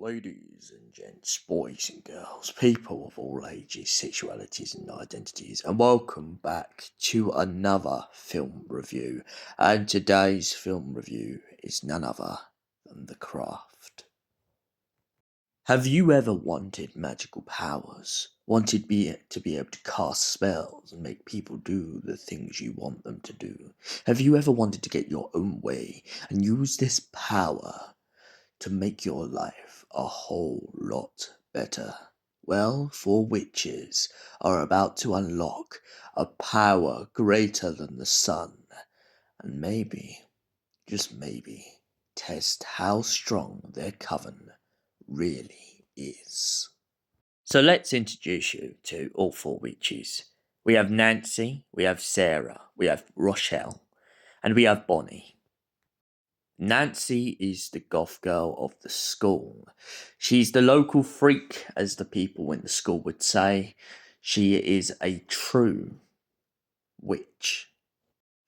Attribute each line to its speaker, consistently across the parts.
Speaker 1: Ladies and gents, boys and girls, people of all ages, sexualities and identities, and welcome back to another film review. And today's film review is none other than The Craft. Have you ever wanted magical powers? Wanted to be able to cast spells and make people do the things you want them to do? Have you ever wanted to get your own way and use this power to make your life a whole lot better? Well, 4 witches are about to unlock a power greater than the sun, and maybe, just maybe, test how strong their coven really is. So let's introduce you to all 4 witches. We have Nancy, we have Sarah, we have Rochelle, and we have Bonnie. Nancy is the goth girl of the school. She's the local freak, as the people in the school would say. She is a true witch.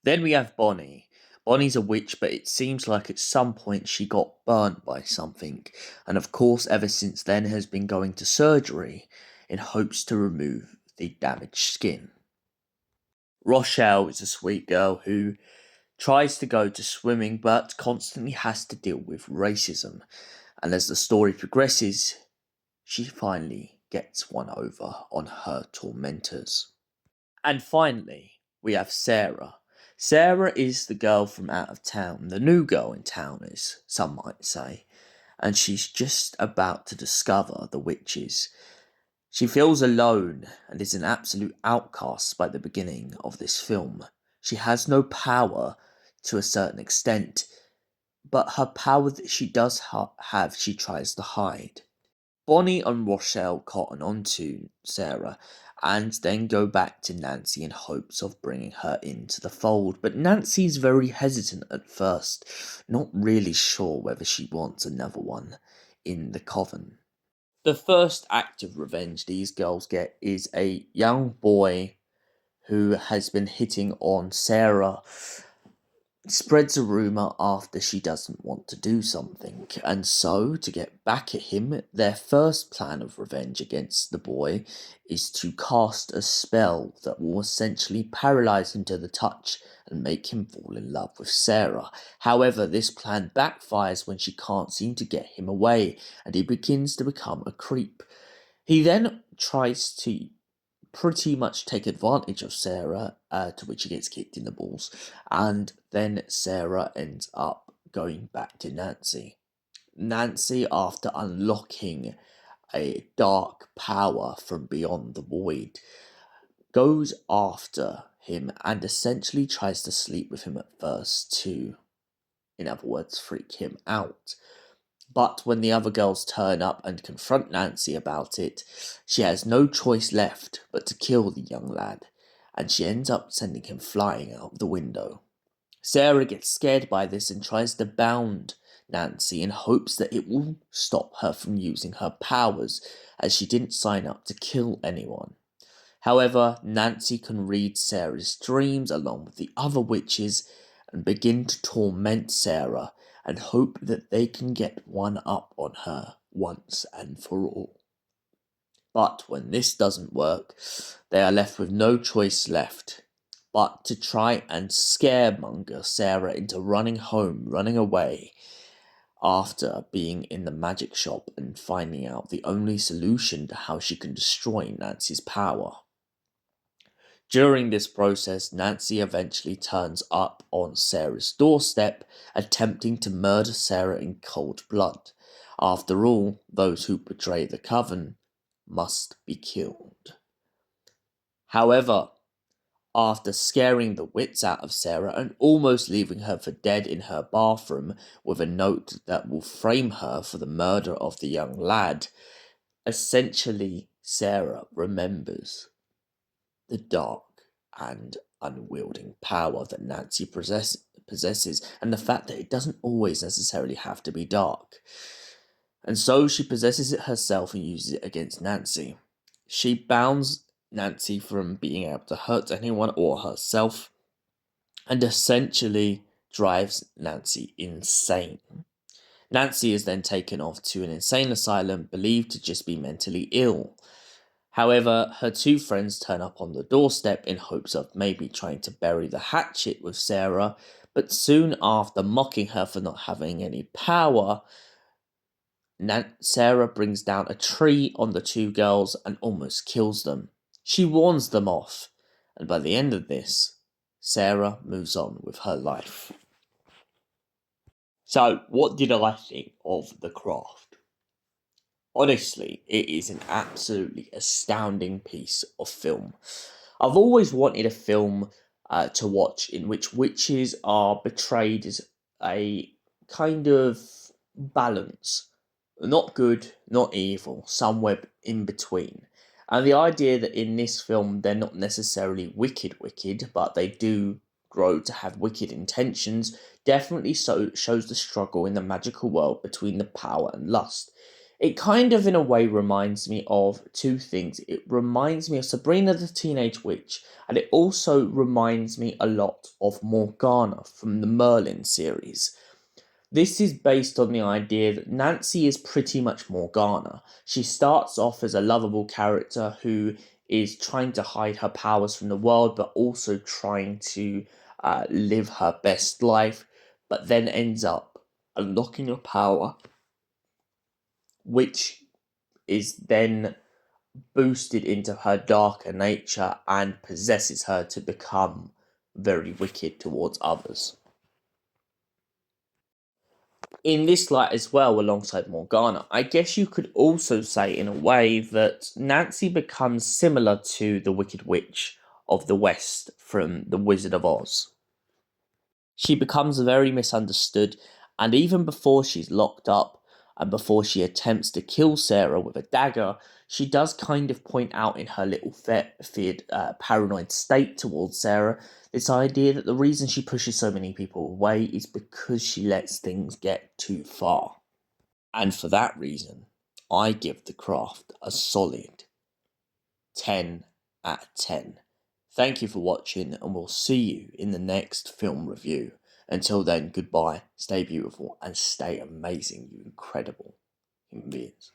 Speaker 1: Then we have Bonnie. Bonnie's a witch, but it seems like at some point she got burnt by something, and of course ever since then has been going to surgery in hopes to remove the damaged skin. Rochelle is a sweet girl who tries to go to swimming but constantly has to deal with racism, and as the story progresses, she finally gets one over on her tormentors. And finally, we have Sarah. Sarah is the girl from out of town, the new girl in town, as some might say, and she's just about to discover the witches. She feels alone and is an absolute outcast by the beginning of this film. She has no power to a certain extent, but her power that she does have, she tries to hide. Bonnie and Rochelle cotton onto Sarah and then go back to Nancy in hopes of bringing her into the fold, but Nancy's very hesitant at first, not really sure whether she wants another one in the coven. The first act of revenge these girls get is a young boy who has been hitting on Sarah spreads a rumour after she doesn't want to do something, and so, to get back at him, their first plan of revenge against the boy is to cast a spell that will essentially paralyse him to the touch and make him fall in love with Sarah. However, this plan backfires when she can't seem to get him away, and he begins to become a creep. He then tries to pretty much take advantage of Sarah, to which he gets kicked in the balls, and then Sarah ends up going back to Nancy. Nancy, after unlocking a dark power from beyond the void, goes after him and essentially tries to sleep with him at first to, in other words, freak him out. But when the other girls turn up and confront Nancy about it, she has no choice left but to kill the young lad, and she ends up sending him flying out the window. Sarah gets scared by this and tries to bound Nancy in hopes that it will stop her from using her powers, as she didn't sign up to kill anyone. However, Nancy can read Sarah's dreams along with the other witches and begin to torment Sarah and hope that they can get one up on her once and for all. But when this doesn't work, they are left with no choice left but to try and scaremonger Sarah into running home, running away, after being in the magic shop and finding out the only solution to how she can destroy Nancy's power. During this process, Nancy eventually turns up on Sarah's doorstep, attempting to murder Sarah in cold blood. After all, those who betray the coven must be killed. However, after scaring the wits out of Sarah and almost leaving her for dead in her bathroom with a note that will frame her for the murder of the young lad, essentially Sarah remembers the dark and unwielding power that Nancy possesses, and the fact that it doesn't always necessarily have to be dark. And so she possesses it herself and uses it against Nancy. She bounds Nancy from being able to hurt anyone or herself, and essentially drives Nancy insane. Nancy is then taken off to an insane asylum believed to just be mentally ill. However, her two friends turn up on the doorstep in hopes of maybe trying to bury the hatchet with Sarah, but soon after mocking her for not having any power, Sarah brings down a tree on the two girls and almost kills them. She warns them off, and by the end of this, Sarah moves on with her life. So, what did I think of The Craft? Honestly, it is an absolutely astounding piece of film. I've always wanted a film to watch in which witches are portrayed as a kind of balance. Not good, not evil, somewhere in between. And the idea that in this film they're not necessarily wicked, but they do grow to have wicked intentions definitely shows the struggle in the magical world between the power and lust. It kind of, in a way, reminds me of two things. It reminds me of Sabrina the Teenage Witch, and it also reminds me a lot of Morgana from the Merlin series. This is based on the idea that Nancy is pretty much Morgana. She starts off as a lovable character who is trying to hide her powers from the world, but also trying to live her best life, but then ends up unlocking a power which is then boosted into her darker nature and possesses her to become very wicked towards others. In this light as well, alongside Morgana, I guess you could also say in a way that Nancy becomes similar to the Wicked Witch of the West from The Wizard of Oz. She becomes very misunderstood, and even before she's locked up and before she attempts to kill Sarah with a dagger, she does kind of point out in her little feared, paranoid state towards Sarah this idea that the reason she pushes so many people away is because she lets things get too far. And for that reason, I give The Craft a solid 10 out of 10. Thank you for watching, and we'll see you in the next film review. Until then, goodbye, stay beautiful, and stay amazing, you incredible human beings.